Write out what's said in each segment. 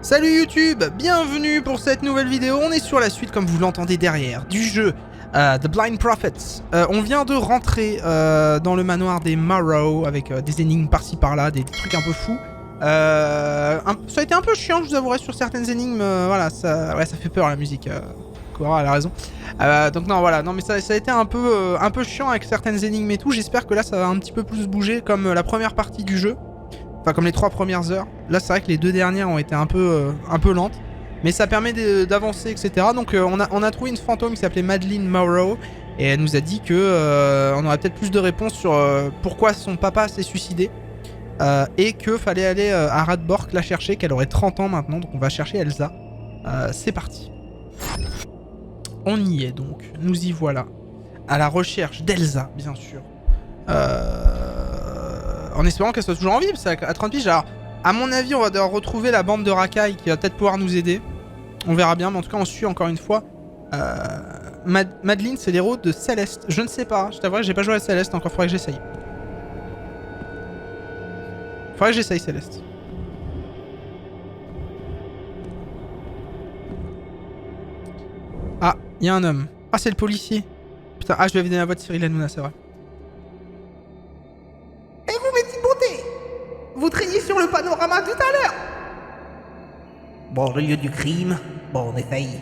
Salut YouTube, bienvenue pour cette nouvelle vidéo. On est sur la suite, comme vous l'entendez derrière, du jeu The Blind Prophets. On vient de rentrer dans le manoir des Morrow avec des énigmes par-ci par-là, des trucs un peu fous. Ça a été un peu chiant, je vous avouerai, sur certaines énigmes. Voilà, ça fait peur la musique. Cora, elle a raison. Donc non, voilà, non mais ça a été un peu chiant avec certaines énigmes et tout. J'espère que là, ça va un petit peu plus bouger, comme la première partie du jeu. Enfin, comme les 3 premières heures. Là, c'est vrai que les 2 dernières ont été un peu lentes. Mais ça permet d'avancer, etc. Donc, on a trouvé une fantôme qui s'appelait Madeleine Morrow. Et elle nous a dit que on aurait peut-être plus de réponses sur pourquoi son papa s'est suicidé. Et que fallait aller à Radbork la chercher, qu'elle aurait 30 ans maintenant. Donc, on va chercher Elsa. C'est parti. On y est donc. Nous y voilà. À la recherche d'Elsa, bien sûr. En espérant qu'elle soit toujours en vie, parce qu'à 30 piges, alors, à mon avis, on va devoir retrouver la bande de racailles qui va peut-être pouvoir nous aider. On verra bien, mais en tout cas, on suit encore une fois. Madeleine, c'est l'héros de Céleste. Je ne sais pas, je t'avoue, j'ai pas joué à Céleste encore, faudrait que j'essaye. Faudrait que j'essaye Céleste. Ah, il y a un homme. Ah, c'est le policier. Putain, je lui avais donné la voix de Cyril Hanouna, c'est vrai. Et vous, mes petites beautés, vous traîniez sur le panorama tout à l'heure. Bon, le lieu du crime, bon, on essaye.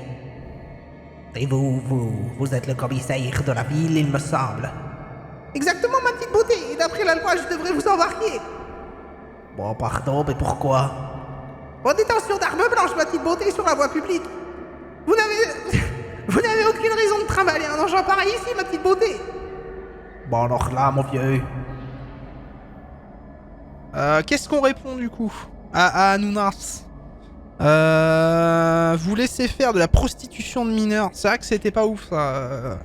Et vous êtes le commissaire de la ville, il me semble. Exactement, ma petite beauté, et d'après la loi, je devrais vous embarquer. Bon, pardon, mais pourquoi? En détention d'armes blanches, ma petite beauté, sur la voie publique. Vous n'avez aucune raison de trimballer un engin pareil ici, ma petite beauté. Bon, alors là, mon vieux... Qu'est-ce qu'on répond du coup à Hanounas? Vous laissez faire de la prostitution de mineurs. C'est vrai que c'était pas ouf ça.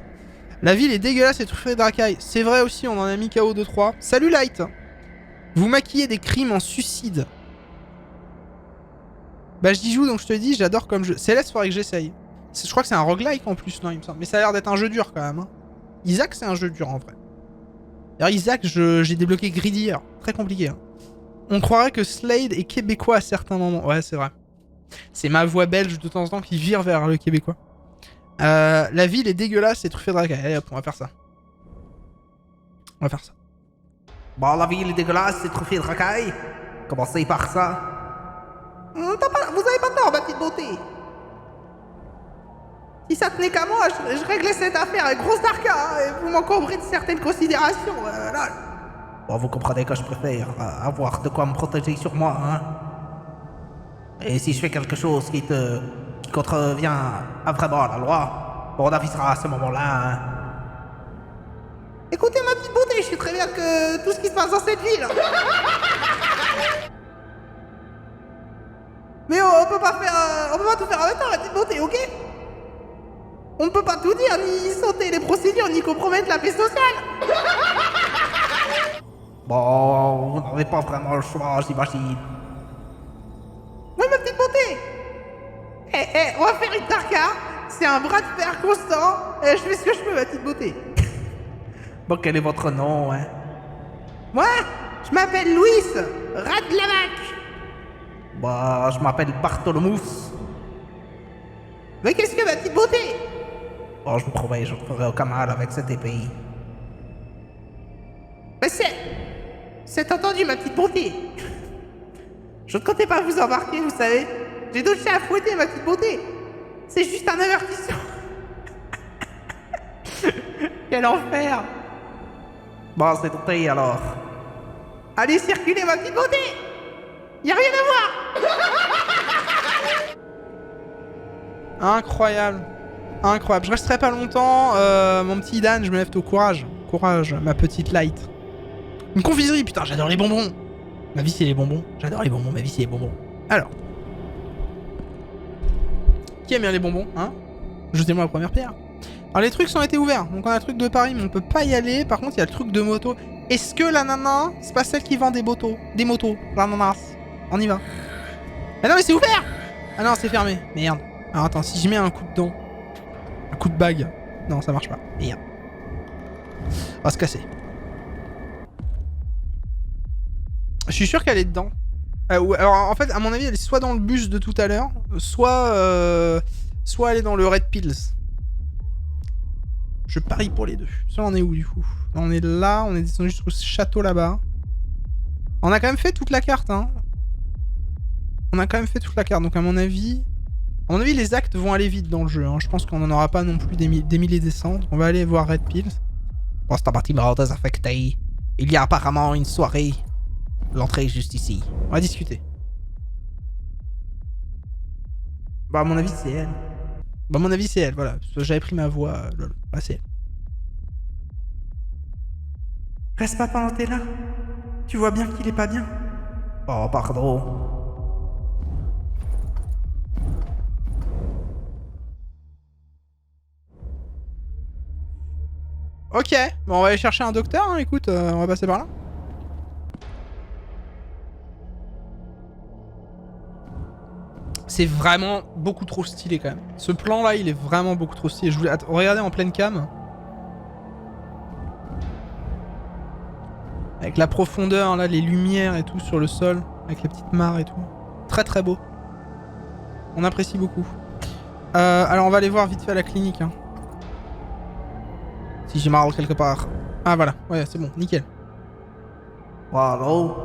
La ville est dégueulasse et truffée de racailles. C'est vrai aussi, on en a mis KO 2-3. Salut Light. Vous maquillez des crimes en suicide. Bah j'y joue donc je te dis, j'adore comme jeu. Céleste, faudrait que j'essaye. Je crois que c'est un roguelike en plus, non il me semble. Mais ça a l'air d'être un jeu dur quand même. Hein. Isaac c'est un jeu dur en vrai. D'ailleurs Isaac, j'ai débloqué Greedier. Très compliqué. Hein. On croirait que Slade est québécois à certains moments. Ouais, c'est vrai. C'est ma voix belge de temps en temps qui vire vers le québécois. La ville est dégueulasse et truffée de racailles. Allez hop, on va faire ça. On va faire ça. Bon, la ville est dégueulasse, c'est truffé de racailles. Commencez par ça. Vous avez pas tort, ma petite beauté. Si ça tenait qu'à moi, je réglais cette affaire avec grosse darka, hein, et vous m'encombrez de certaines considérations. Là. Bon, vous comprenez que je préfère avoir de quoi me protéger sur moi, hein. Et si je fais quelque chose qui contrevient à vraiment la loi, bon, on avisera à ce moment-là, hein. Écoutez, ma petite beauté, je sais très bien que tout ce qui se passe dans cette ville... Mais on peut pas tout faire en même temps, ma petite beauté, ok? On ne peut pas tout dire, ni sauter les procédures, ni compromettre la paix sociale. Bon, vous n'avez pas vraiment le choix, j'imagine. Oui, ma petite beauté. On va faire une tarka. C'est un bras de fer constant. Je fais ce que je peux, ma petite beauté. Bon, quel est votre nom, hein? Moi, je m'appelle Louis Radlavac. Bah, je m'appelle Bartholomous. Mais qu'est-ce que ma petite beauté? Bon, je vous promets, je ne ferai aucun mal avec cette épée. Mais c'est entendu, ma petite beauté. Je ne comptais pas vous embarquer, vous savez. J'ai d'autres chiens à fouetter, ma petite beauté. C'est juste un avertissement. Quel enfer. Bon, c'est noté alors. Allez, circulez, ma petite beauté. Y a rien à voir. Incroyable. Incroyable. Je resterai pas longtemps. Mon petit Dan, je me lève au courage. Courage, ma petite Light. Une confiserie, putain, j'adore les bonbons. Ma vie, c'est les bonbons. J'adore les bonbons, ma vie, c'est les bonbons. Alors. Qui aime bien les bonbons, hein? Jetez-moi la première pierre. Alors, les trucs ont été ouverts. Donc, on a le truc de Paris, mais on peut pas y aller. Par contre, il y a le truc de moto. Est-ce que la nana, c'est pas celle qui vend des motos? Des motos, l'ananas. On y va. Ah non, mais c'est ouvert! Ah non, c'est fermé. Merde. Alors, attends, si je mets un coup dedans. Un coup de bague. Non, ça marche pas. Merde. On va se casser. Je suis sûr qu'elle est dedans. Alors en fait, à mon avis, elle est soit dans le bus de tout à l'heure, soit elle est dans le Red Pills. Je parie pour les deux. Ça, on est où du coup? On est là, on est descendu jusqu'au château là-bas. On a quand même fait toute la carte, hein. On a quand même fait toute la carte, donc à mon avis, les actes vont aller vite dans le jeu. Hein. Je pense qu'on n'en aura pas non plus des milliers des cents. On va aller voir Red Pills. Bon, c'est un bâtiment désaffecté. Il y a apparemment une soirée. L'entrée est juste ici. On va discuter. Bah, à mon avis, c'est elle. Bah, à mon avis, c'est elle, voilà. J'avais pris ma voix. Lol. Bah, c'est elle. Reste pas pendant t'es là. Tu vois bien qu'il est pas bien. Oh, pardon. Ok, bon, on va aller chercher un docteur, hein. Écoute, on va passer par là. C'est vraiment beaucoup trop stylé quand même. Ce plan là, il est vraiment beaucoup trop stylé. Je voulais... Regardez en pleine cam. Avec la profondeur, là, les lumières et tout sur le sol. Avec les petites mares et tout. Très très beau. On apprécie beaucoup. Alors on va aller voir vite fait à la clinique. Hein. Si j'ai mal quelque part. Ah voilà, ouais c'est bon, nickel. Wow.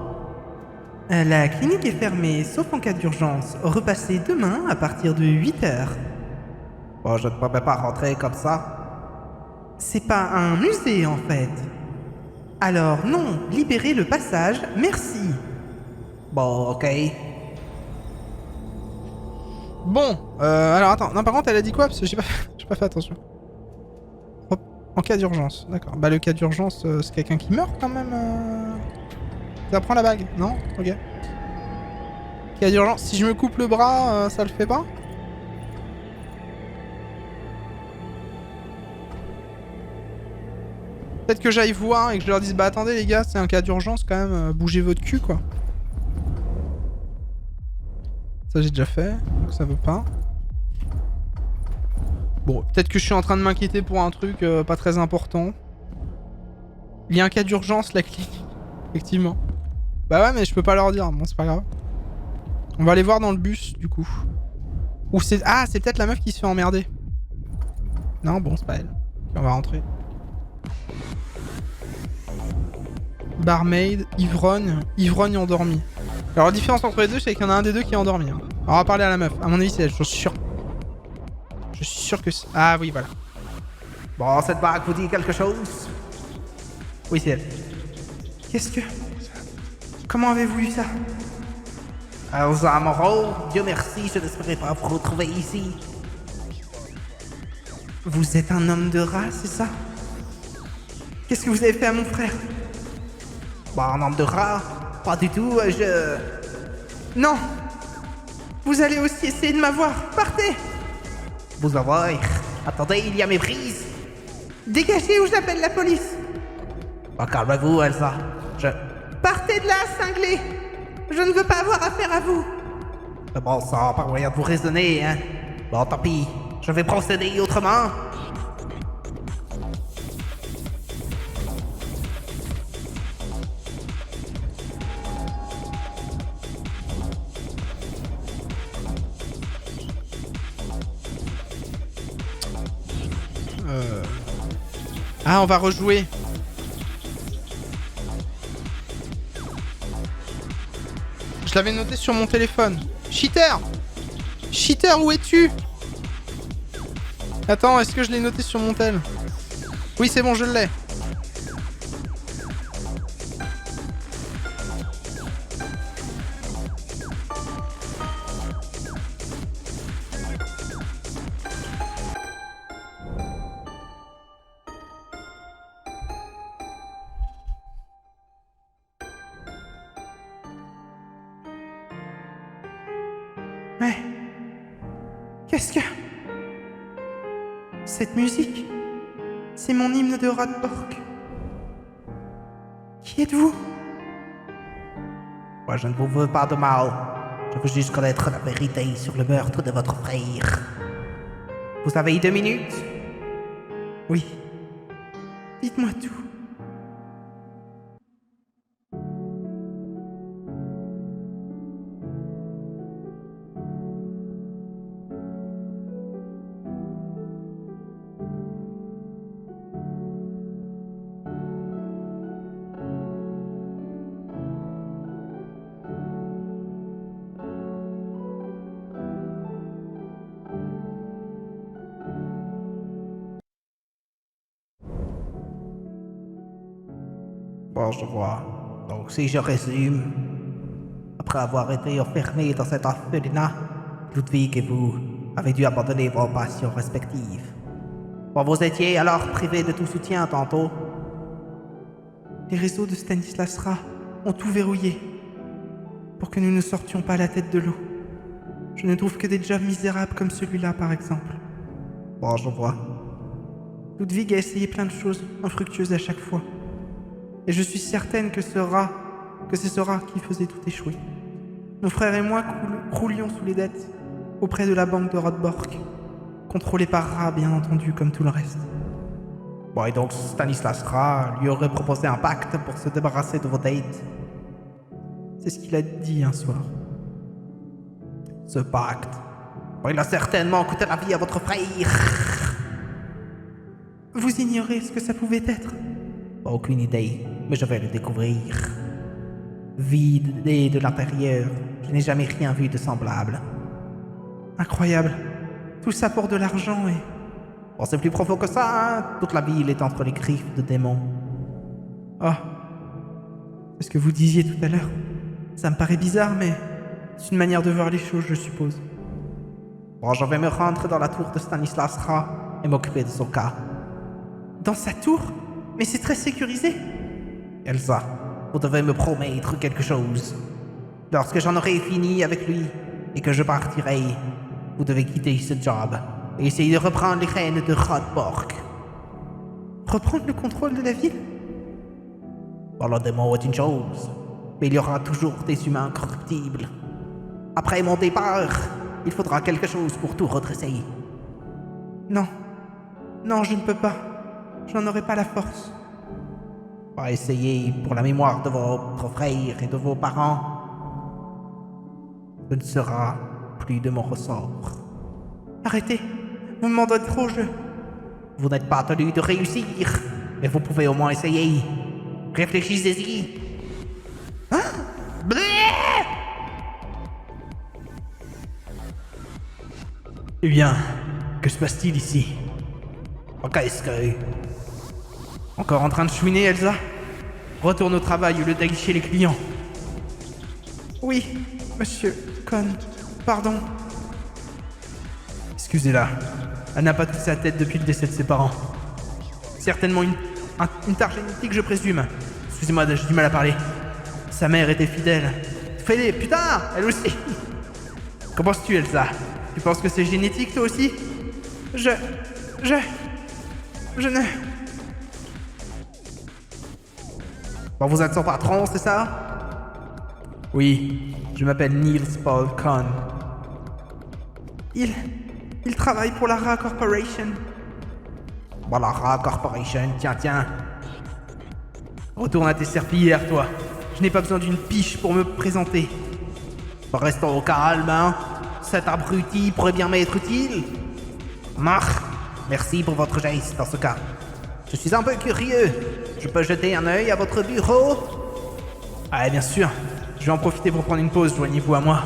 La clinique est fermée, sauf en cas d'urgence. Repassez demain à partir de 8h. Bon, je ne peux pas rentrer comme ça. C'est pas un musée en fait. Alors non, libérez le passage, merci. Bon, ok. Bon, alors attends, non par contre elle a dit quoi? Parce que j'ai pas fait attention. Hop, en cas d'urgence, d'accord. Bah le cas d'urgence, c'est quelqu'un qui meurt quand même. Ça prend la bague, non? Ok. Cas d'urgence, si je me coupe le bras, ça le fait pas? Peut-être que j'aille voir et que je leur dise bah attendez les gars, c'est un cas d'urgence quand même, bougez votre cul quoi. Ça j'ai déjà fait, donc ça veut pas. Bon, peut-être que je suis en train de m'inquiéter pour un truc pas très important. Il y a un cas d'urgence, la clinique. Effectivement. Bah ouais, mais je peux pas leur dire. Bon, c'est pas grave. On va aller voir dans le bus, du coup. Ou c'est... Ah, c'est peut-être la meuf qui se fait emmerder. Non, bon, c'est pas elle. Ok, on va rentrer. Barmaid, ivrogne. Ivrogne endormi. Alors la différence entre les deux, c'est qu'il y en a un des deux qui est endormi. Hein. Alors on va parler à la meuf. À mon avis, c'est elle, je suis sûr. Je suis sûr que c'est... Ah oui, voilà. Bon, cette bague vous dit quelque chose? Oui, c'est elle. Qu'est-ce que... Comment avez-vous eu ça? Moreau, Dieu merci, je n'espérais pas vous retrouver ici. Vous êtes un homme de rat, c'est ça? Qu'est-ce que vous avez fait à mon frère? Bon, un homme de rat? Pas du tout, je... Non! Vous allez aussi essayer de m'avoir. Partez! Vous avoir... Attendez, il y a mes prises. Dégagez ou j'appelle la police. Bon, calmez-vous, Elsa. Partez de là, cinglé! Je ne veux pas avoir affaire à vous. Bon sang, pas moyen de vous raisonner, hein. Bon, tant pis. Je vais procéder autrement. Ah, on va rejouer. Je l'avais noté sur mon téléphone. Cheater! Cheater, où es-tu? Attends, est-ce que je l'ai noté sur mon tel? Oui, c'est bon, je l'ai. Mais... Qu'est-ce que... Cette musique... C'est mon hymne de rat de porc. Qui êtes-vous? Moi, je ne vous veux pas de mal. Je veux juste connaître la vérité sur le meurtre de votre frère. Vous avez 2 minutes? Oui. Dites-moi tout. Bon, je vois. Donc, si je résume, après avoir été enfermé dans cet orphelinat, Ludwig et vous avez dû abandonner vos passions respectives. Bon, vous étiez alors privé de tout soutien tantôt. Les réseaux de Stanislas ont tout verrouillé pour que nous ne sortions pas la tête de l'eau. Je ne trouve que des jobs misérables comme celui-là, par exemple. Bon, je vois. Ludwig a essayé plein de choses infructueuses à chaque fois. Et je suis certaine que c'est ce rat qui faisait tout échouer. Nos frères et moi croulions sous les dettes auprès de la banque de Rothborg, contrôlée par Rat, bien entendu, comme tout le reste. Bon, et donc Stanislas Rat lui aurait proposé un pacte pour se débarrasser de vos dates. C'est ce qu'il a dit un soir. Ce pacte, bon, il a certainement coûté la vie à votre frère. Vous ignorez ce que ça pouvait être? Aucune idée, mais je vais le découvrir. Vide et de l'intérieur, je n'ai jamais rien vu de semblable. Incroyable. Tout ça pour de l'argent et... Bon, c'est plus profond que ça, hein. Toute la ville est entre les griffes de démons. Oh. C'est ce que vous disiez tout à l'heure. Ça me paraît bizarre, mais... c'est une manière de voir les choses, je suppose. Bon, je vais me rendre dans la tour de Stanislas Rat et m'occuper de son cas. Dans sa tour? Mais c'est très sécurisé. Elsa, vous devez me promettre quelque chose. Lorsque j'en aurai fini avec lui et que je partirai, vous devez quitter ce job et essayer de reprendre les rênes de Rothborg. Reprendre le contrôle de la ville? Bon, le démon est une chose, mais il y aura toujours des humains corruptibles. Après mon départ, il faudra quelque chose pour tout redresser. Non. Non, je ne peux pas. J'en aurai pas la force. On va essayer pour la mémoire de votre frère et de vos parents. Ce ne sera plus de mon ressort. Arrêtez. Vous me m'en donnez trop, Vous n'êtes pas tenu de réussir, mais vous pouvez au moins essayer. Réfléchissez-y. Hein? Eh bien, que se passe-t-il ici? Qu'est-ce que... Encore en train de chouiner, Elsa? Retourne au travail au lieu d'aller chez les clients. Oui, monsieur Cohn. Pardon. Excusez-la. Elle n'a pas toute sa tête depuis le décès de ses parents. Certainement une tare génétique, je présume. Excusez-moi, j'ai du mal à parler. Sa mère était fidèle. Fais-les, putain, elle aussi. Qu'en penses-tu, Elsa? Tu penses que c'est génétique, toi aussi? Je ne... Bon, vous êtes son patron, c'est ça? Oui, je m'appelle Niels Paul Cohn. Il travaille pour la Ra Corporation. Bon, la Ra Corporation, tiens. Retourne à tes serpillères, toi. Je n'ai pas besoin d'une piche pour me présenter. Restons au calme, hein. Cet abruti pourrait bien m'être utile. Merci pour votre geste dans ce cas. Je suis un peu curieux. Je peux jeter un œil à votre bureau? Ah, bien sûr. Je vais en profiter pour prendre une pause, joignez-vous à moi.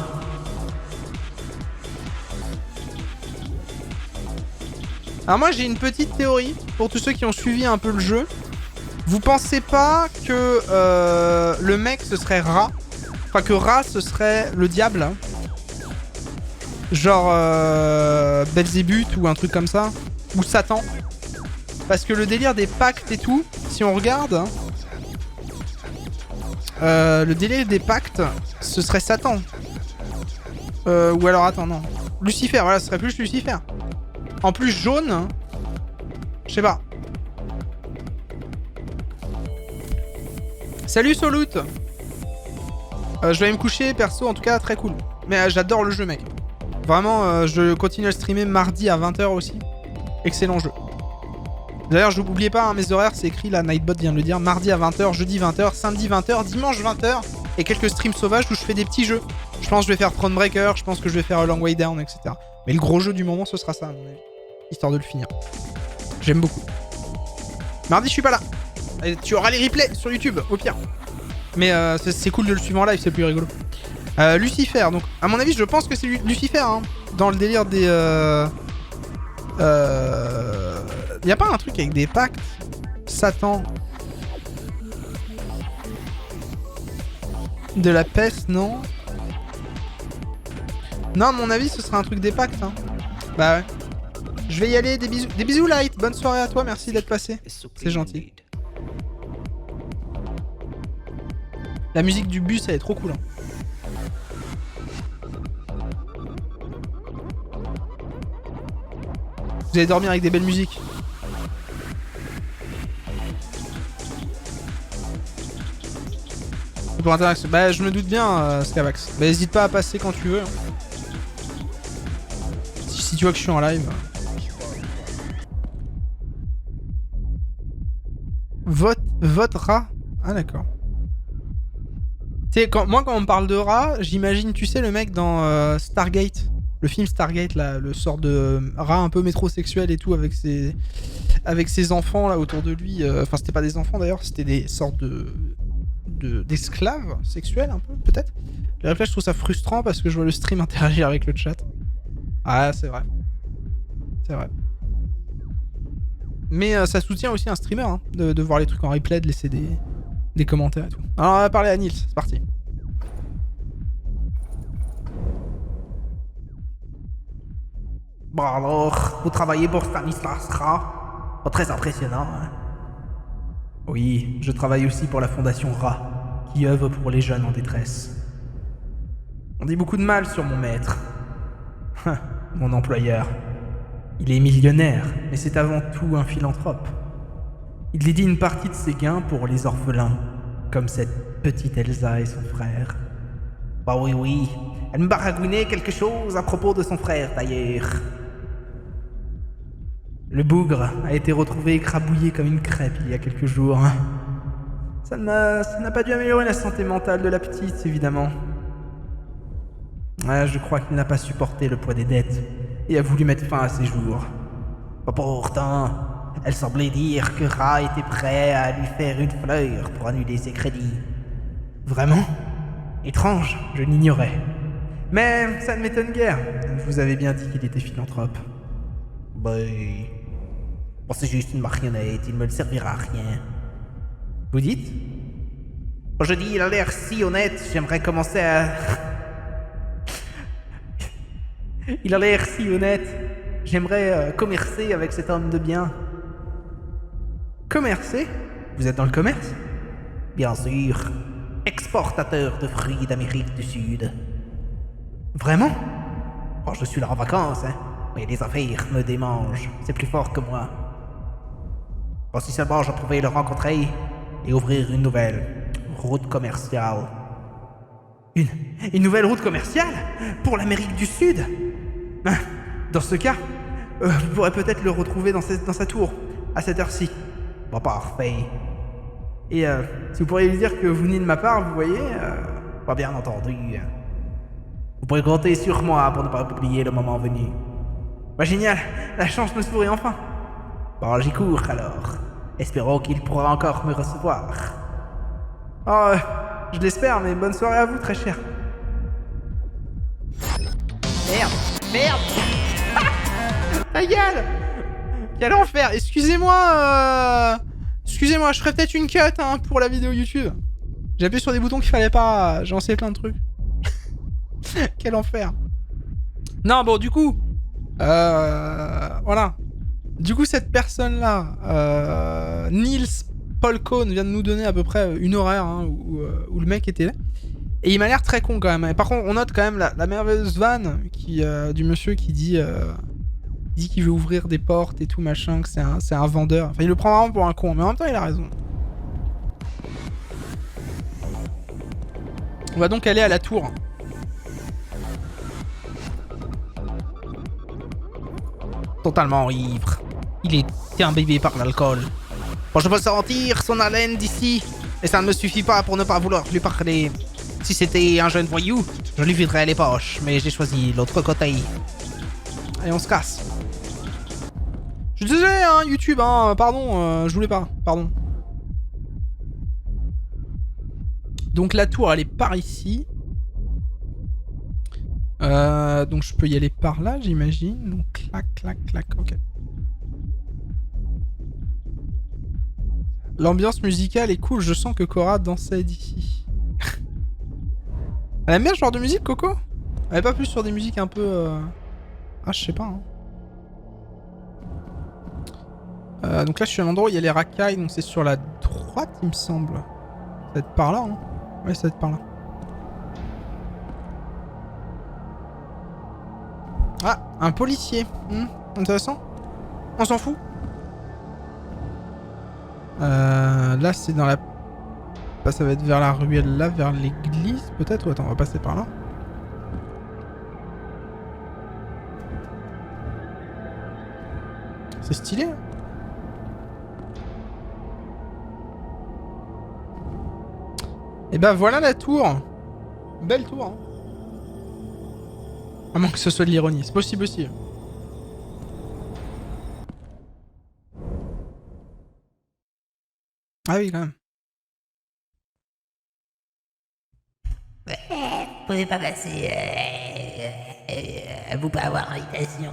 Alors moi j'ai une petite théorie pour tous ceux qui ont suivi un peu le jeu. Vous pensez pas que le mec ce serait Ra? Enfin que Ra ce serait le diable hein? Genre Belzébuth ou un truc comme ça? Ou Satan? Parce que le délire des pactes et tout, si on regarde... hein, le délire des pactes, ce serait Satan. Ou alors attends, non. Lucifer, voilà, ce serait plus Lucifer. En plus jaune, hein, je sais pas. Salut Solut. Je vais aller me coucher, perso, en tout cas, très cool. Mais j'adore le jeu, mec. Vraiment, je continue à le streamer mardi à 20h aussi. Excellent jeu. D'ailleurs, je n'oubliez pas, hein, mes horaires, c'est écrit, là, Nightbot vient de le dire. Mardi à 20h, jeudi 20h, samedi 20h, dimanche 20h. Et quelques streams sauvages où je fais des petits jeux. Je pense que je vais faire Thronebreaker, je pense que je vais faire A Long Way Down, etc. Mais le gros jeu du moment, ce sera ça, à mon avis. Histoire de le finir. J'aime beaucoup. Mardi, je suis pas là. Et tu auras les replays sur YouTube, au pire. Mais c'est cool de le suivre en live, c'est plus rigolo. Lucifer, donc, à mon avis, je pense que c'est Lucifer, hein. Dans le délire des... Y a pas un truc avec des pactes? Satan. De la peste, non. Non, à mon avis, ce sera un truc des pactes. Hein. Bah ouais. Je vais y aller. Des bisous, Light. Bonne soirée à toi. Merci d'être passé. C'est gentil. La musique du bus, elle est trop cool. Hein. Vous allez dormir avec des belles musiques. Pour interaction. Bah, je me doute bien, Scavax. Bah, n'hésite pas à passer quand tu veux. Hein. Si tu vois que je suis en live. Vote rat. Ah, d'accord. Tu sais, quand on me parle de rat, j'imagine, tu sais, le mec dans Stargate. Le film Stargate, là, le sort de rat un peu métrosexuel et tout, avec ses enfants là autour de lui. Enfin, c'était pas des enfants d'ailleurs, c'était des sortes d'esclaves sexuels un peu, peut-être. Le réflexe, je trouve ça frustrant parce que je vois le stream interagir avec le chat. Ah, c'est vrai. C'est vrai. Mais ça soutient aussi un streamer, hein, de voir les trucs en replay, de laisser des commentaires et tout. Alors, on va parler à Nils, c'est parti. Bon alors, vous travaillez pour Stanislas Ra? Pas très impressionnant, hein? Oui, je travaille aussi pour la Fondation Ra, qui œuvre pour les jeunes en détresse. On dit beaucoup de mal sur mon maître. Mon employeur. Il est millionnaire, mais c'est avant tout un philanthrope. Il dédie une partie de ses gains pour les orphelins, comme cette petite Elsa et son frère. Bah oui, elle me baragouinait quelque chose à propos de son frère d'ailleurs. Le bougre a été retrouvé écrabouillé comme une crêpe il y a quelques jours. Ça n'a pas dû améliorer la santé mentale de la petite, évidemment. Je crois qu'il n'a pas supporté le poids des dettes et a voulu mettre fin à ses jours. Pourtant, elle semblait dire que Ra était prêt à lui faire une fleur pour annuler ses crédits. Vraiment? Étrange, je l'ignorais. Mais ça ne m'étonne guère. Je vous avais bien dit qu'il était philanthrope. Bon, c'est juste une marionnette, il me servira à rien. Vous dites? Je dis, il a l'air si honnête, j'aimerais commencer à... Il a l'air si honnête. J'aimerais commercer avec cet homme de bien. Commercer? Vous êtes dans le commerce? Bien sûr. Exportateur de fruits d'Amérique du Sud. Vraiment? Oh, je suis là en vacances, hein. Mais les affaires me démangent. C'est plus fort que moi. Bon, si seulement je pouvais le rencontrer et ouvrir une nouvelle route commerciale. Une nouvelle route commerciale? Pour l'Amérique du Sud? Dans ce cas, vous pourrez peut-être le retrouver dans sa tour, à cette heure-ci. Bon, parfait. Et si vous pourriez lui dire que vous venez de ma part, vous voyez... Pas bien entendu. Vous pourrez compter sur moi pour ne pas oublier le moment venu. Bah génial, la chance me sourit enfin. Bon, j'y cours alors. Espérons qu'il pourra encore me recevoir. Oh, je l'espère, mais bonne soirée à vous, très cher. Merde. Ta gueule! Quel enfer! Excusez-moi, je ferai peut-être une cut hein, pour la vidéo YouTube. J'ai appuyé sur des boutons qu'il fallait pas, j'ai lancé plein de trucs. Quel enfer! Non, bon, du coup... voilà. Du coup, cette personne-là, Nils Polkone, vient de nous donner à peu près une horaire hein, où le mec était là. Et il m'a l'air très con quand même. Et par contre, on note quand même la merveilleuse vanne du monsieur qui dit qu'il veut ouvrir des portes et tout machin, que c'est un vendeur. Enfin, il le prend vraiment pour un con, mais en même temps, il a raison. On va donc aller à la tour. Totalement ivre. Il est imbibé par l'alcool. Bon, je peux sentir son haleine d'ici, et ça ne me suffit pas pour ne pas vouloir lui parler. Si c'était un jeune voyou, je lui viderais les poches, mais j'ai choisi l'autre côté. Allez, on se casse. Je suis désolé, hein, YouTube, hein, pardon, je voulais pas, pardon. Donc la tour, elle est par ici. Donc je peux y aller par là, j'imagine. Donc clac, ok. L'ambiance musicale est cool, je sens que Cora dansait d'ici. Elle aime bien ce genre de musique, Coco? Elle est pas plus sur des musiques un peu... Ah, je sais pas, hein. Donc là, je suis à l'endroit où il y a les racailles, donc c'est sur la droite, il me semble. Ça va être par là, hein. Ouais, ça va être par là. Ah, un policier. Intéressant. On s'en fout. Là, c'est dans la... Bah, ça va être vers la ruelle là, vers l'église, peut-être? Ou attends, on va passer par là. C'est stylé, hein. Et bah voilà la tour. Belle tour, hein. À moins que ce soit de l'ironie. C'est possible aussi. Ah oui, quand même. Vous pouvez pas passer. Vous pouvez avoir invitation.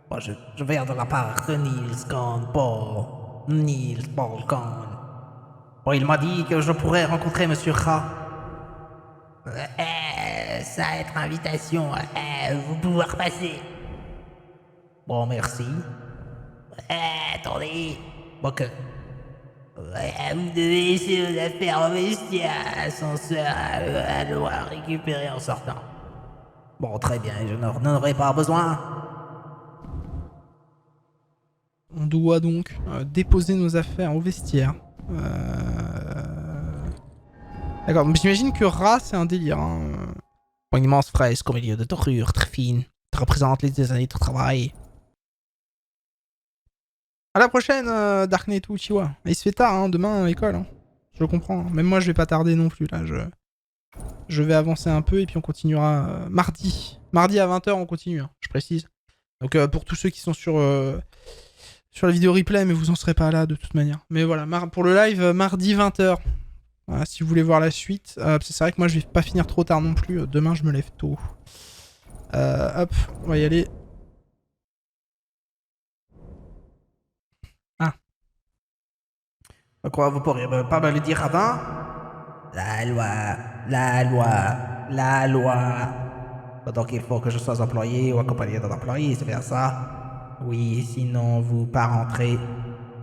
Bon, je viens de la part de Niels Kahn, Niels Paul Kahn. Bon, il m'a dit que je pourrais rencontrer Monsieur Ra. Ça va être invitation. Vous pouvez repasser. Bon, merci. Attendez. Bon, que... vous devez laisser vos affaires au vestiaire. Ascenseur à devoir récupérer en sortant. Bon, très bien, je n'en aurai pas besoin. On doit donc déposer nos affaires au vestiaire. D'accord, mais j'imagine que Ra, c'est un délire. Hein. Une immense fresque au milieu de dorures très fines qui représente les années de travail. À la prochaine, Darknet ou Chiwa. Il se fait tard, hein, demain à l'école. Hein. Je le comprends. Hein. Même moi, je vais pas tarder non plus. Là, je vais avancer un peu et puis on continuera mardi. Mardi à 20h, on continue, hein, je précise. Donc pour tous ceux qui sont sur la vidéo replay, mais vous en serez pas là de toute manière. Mais voilà, pour le live, mardi 20h. Voilà, si vous voulez voir la suite. C'est vrai que moi, je vais pas finir trop tard non plus. Demain, je me lève tôt. Hop, on va y aller. Ah. Quoi, vous pourriez pas me le dire avant? La loi, la loi, la loi. Donc il faut que je sois employé ou accompagné d'un employé, c'est bien ça? Oui, sinon vous pas rentrer.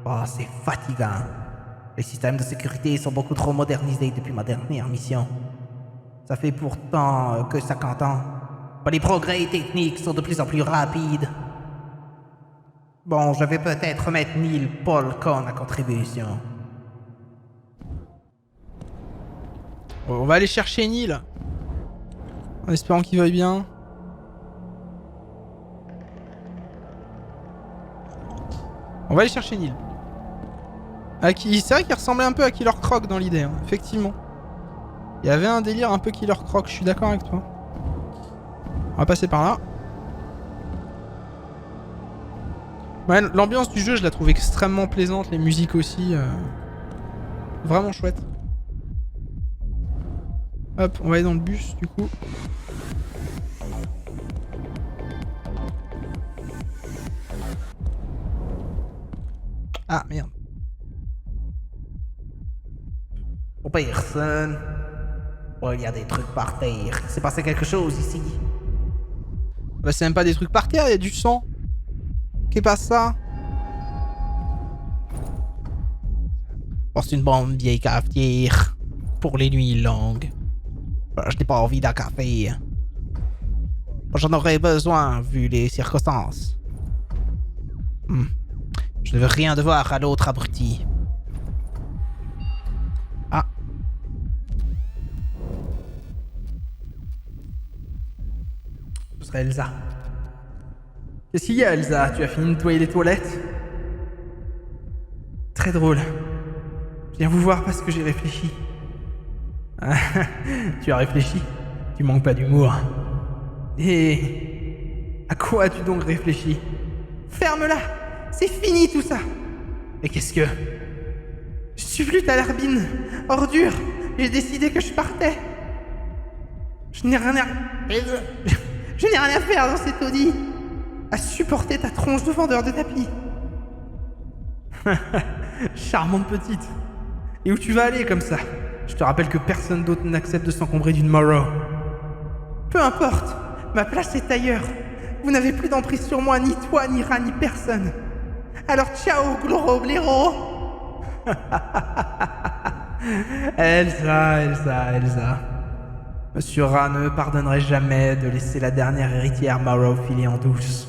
Oh, c'est fatigant. Les systèmes de sécurité sont beaucoup trop modernisés depuis ma dernière mission. Ça fait pourtant que 50 ans. Les progrès techniques sont de plus en plus rapides. Bon, je vais peut-être mettre Neil Paul Kahn à contribution. On va aller chercher Neil. En espérant qu'il veuille bien. On va aller chercher Neil. C'est vrai qu'il ressemblait un peu à Killer Croc dans l'idée, hein, effectivement. Il y avait un délire un peu Killer Croc, je suis d'accord avec toi. On va passer par là. Ouais, l'ambiance du jeu, je la trouve extrêmement plaisante, les musiques aussi. Vraiment chouette. Hop, on va aller dans le bus, du coup. Ah, merde. Oh, personne. Oh, il y a des trucs par terre. Il s'est passé quelque chose ici. Bah, c'est même pas des trucs par terre, il y a du sang. Qu'est-ce pas ça? Oh, c'est une bonne vieille cafetière. Pour les nuits longues. Je n'ai pas envie d'un café. J'en aurais besoin, vu les circonstances. Je ne veux rien devoir à l'autre abruti. Ah. Ce serait Elsa. Qu'est-ce qu'il y a, Elsa? Tu as fini de nettoyer les toilettes? Très drôle. Je viens vous voir parce que j'ai réfléchi. Tu as réfléchi? Tu manques pas d'humour. Et... à quoi as-tu donc réfléchi? Ferme-la! C'est fini tout ça! Mais qu'est-ce que... Je suis plus ta larbine! Ordure! J'ai décidé que je partais! Je n'ai rien à... Je n'ai rien à faire dans cette Audi! À supporter ta tronche de vendeur de tapis! Charmante petite! Et où tu vas aller comme ça? Je te rappelle que personne d'autre n'accepte de s'encombrer d'une Morrow. Peu importe, ma place est ailleurs. Vous n'avez plus d'emprise sur moi, ni toi, ni Ra, ni personne. Alors ciao, Gloro Blaireau. Elsa. Monsieur Ra ne pardonnerait jamais de laisser la dernière héritière Morrow filer en douce.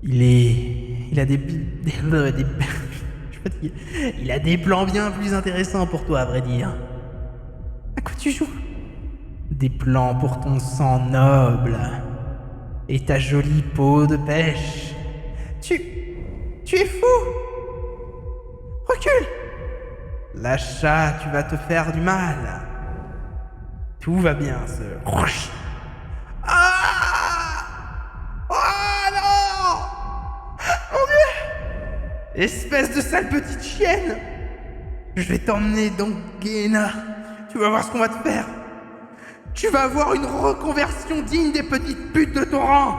Il a des je suis fatigué. Il a des plans bien plus intéressants pour toi, à vrai dire. À quoi tu joues? Des plans pour ton sang noble et ta jolie peau de pêche. Tu es fou! Recule! Lâcha, tu vas te faire du mal. Tout va bien, ce... Ah! Oh non! Mon Dieu! Espèce de sale petite chienne! Je vais t'emmener dans Gehenna. Tu vas voir ce qu'on va te faire. Tu vas avoir une reconversion digne des petites putes de ton rang.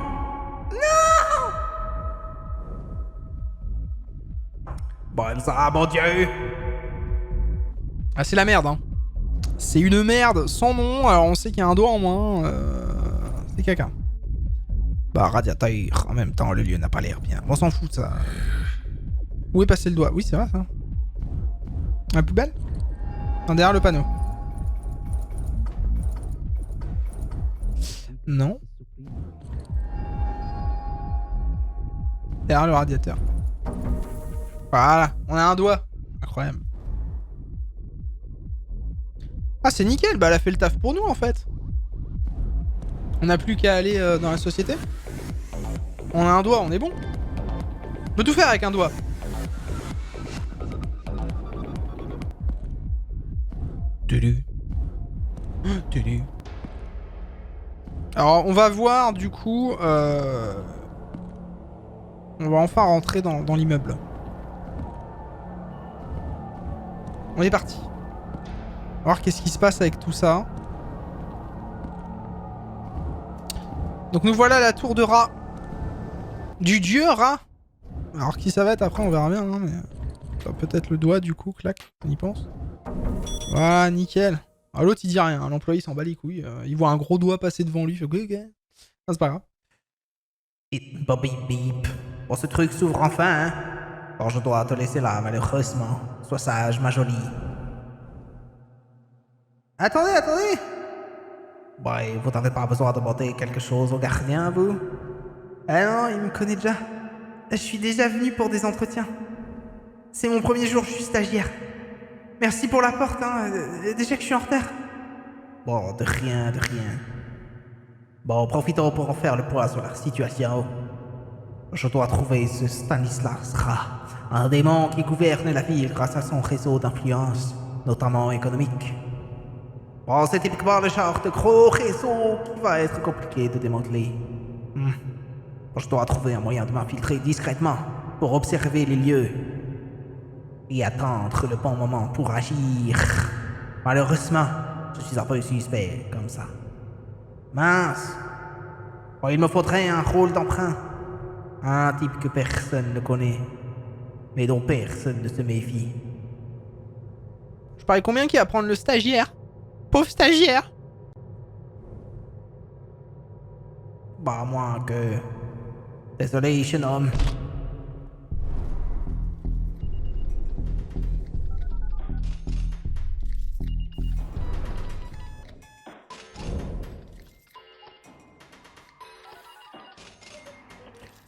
Non! Bon, Elsa, mon Dieu! Ah, c'est la merde, hein. C'est une merde sans nom, alors on sait qu'il y a un doigt en moins. C'est caca. Bah, radiateur, en même temps, le lieu n'a pas l'air bien. On s'en fout de ça. Où est passé le doigt? Oui, c'est vrai, ça. La poubelle? Non, derrière le panneau. Non. Derrière le radiateur. Voilà, on a un doigt. Incroyable. Ah, c'est nickel, bah elle a fait le taf pour nous en fait. On n'a plus qu'à aller dans la société. On a un doigt, on est bon. On peut tout faire avec un doigt. Tudu. Tudu. Alors on va voir du coup... On va enfin rentrer dans l'immeuble. On est parti. On va voir qu'est-ce qui se passe avec tout ça. Donc nous voilà à la tour de Ra. Du dieu Ra. Alors qui ça va être après on verra bien. Hein, mais... peut-être le doigt du coup, clac, on y pense. Voilà, nickel. Alors l'autre il dit rien, hein, l'employé s'en bat les couilles. Il voit un gros doigt passer devant lui, il fait ok. Ah, c'est pas grave. Et Bobby Beep. Bon, ce truc s'ouvre enfin, hein. Bon, je dois te laisser là, malheureusement. Sois sage, ma jolie. Attendez! Ouais, vous n'avez pas besoin de demander quelque chose au gardien, vous? Ah non, il me connaît déjà. Je suis déjà venu pour des entretiens. C'est mon premier jour, je suis stagiaire. Merci pour la porte, hein. Déjà que je suis en retard. Bon, de rien. Bon, profitons pour en faire le point sur la situation. Je dois trouver ce Stanislas Ra, un démon qui gouverne la ville grâce à son réseau d'influence, notamment économique. Bon, c'est typiquement le genre de gros réseau qui va être compliqué de démanteler. Je dois trouver un moyen de m'infiltrer discrètement pour observer les lieux et attendre le bon moment pour agir. Malheureusement, je suis un peu suspect comme ça. Mince. Bon, il me faudrait un rôle d'emprunt. Un type que personne ne connaît, mais dont personne ne se méfie. Je parie combien qui va prendre le stagiaire? Pauvre stagiaire. Bah, moins que... Désolé, jeune homme.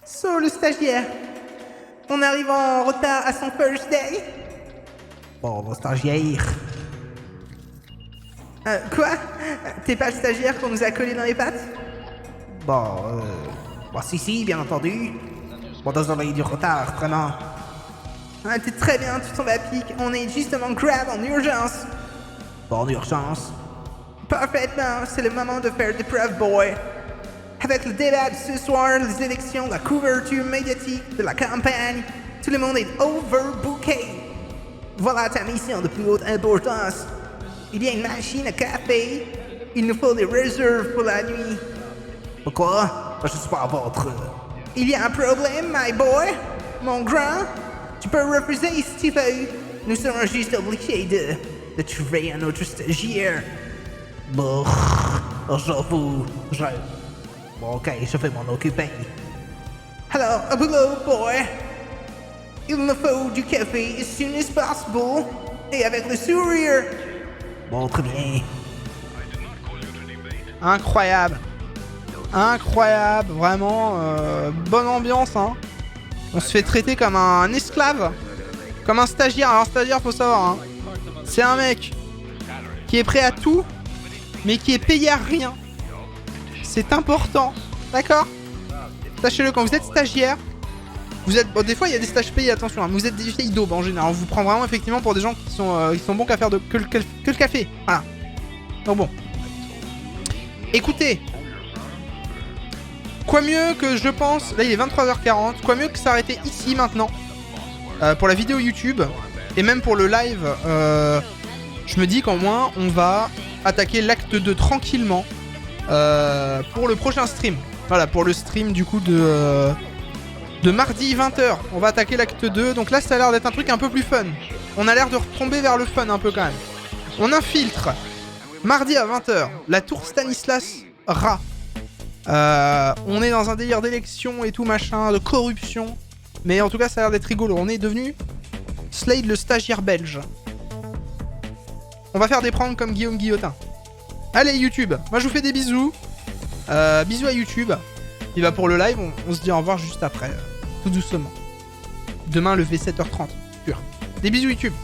So, le stagiaire. On arrive en retard à son first day. Bon, le stagiaire. Quoi? T'es pas le stagiaire qu'on nous a collé dans les pattes? Bon, bah si, bien entendu. Bon, désolé du retard, vraiment. Ah, t'es très bien, tu tombes à pic. On est justement grab en urgence. Bon, urgence. Parfaitement, c'est le moment de faire des preuves, boy. Avec le débat de ce soir, les élections, la couverture médiatique de la campagne, tout le monde est overbooké. Voilà ta mission de plus haute importance. Il y a une machine à café. Il nous faut des réserves pour la nuit. Pourquoi? Je suis pas votre... Il y a un problème, my boy. Mon grand, tu peux refuser si tu veux. Nous serons juste obligés de trouver un autre stagiaire. Bon... Bon, ok, je vais m'en occuper. Alors, à boulot, boy. Il me faut du café as soon as possible. Et avec le sourire. Bon, très bien. Incroyable. Incroyable, vraiment. Bonne ambiance, hein. On se fait traiter comme un esclave. Comme un stagiaire. Alors, un stagiaire, faut savoir, hein. C'est un mec qui est prêt à tout, mais qui est payé à rien. C'est important. D'accord? Sachez-le, quand vous êtes stagiaire, vous êtes... Bon, des fois, il y a des stages payés, attention. Hein, mais vous êtes des vieilles daubes, en général. On vous prend vraiment, effectivement, pour des gens qui sont bons qu'à faire que le café. Voilà. Donc bon. Écoutez. Quoi mieux que je pense... Là, il est 23h40. Quoi mieux que s'arrêter ici, maintenant. Pour la vidéo YouTube. Et même pour le live. Je me dis qu'au moins, on va attaquer l'acte 2 tranquillement. Pour le prochain stream. Voilà, pour le stream, du coup, de mardi 20h. On va attaquer l'acte 2. Donc là, ça a l'air d'être un truc un peu plus fun. On a l'air de retomber vers le fun un peu, quand même. On infiltre. Mardi à 20h. La tour Stanislas Ra. On est dans un délire d'élection et tout machin, de corruption. Mais en tout cas, ça a l'air d'être rigolo. On est devenu Slade le stagiaire belge. On va faire des pranks comme Guillaume Guillotin. Allez, YouTube. Moi, je vous fais des bisous. Bisous à YouTube. Et bah pour le live, on se dit au revoir juste après. Tout doucement. Demain, levé 7h30. Des bisous YouTube.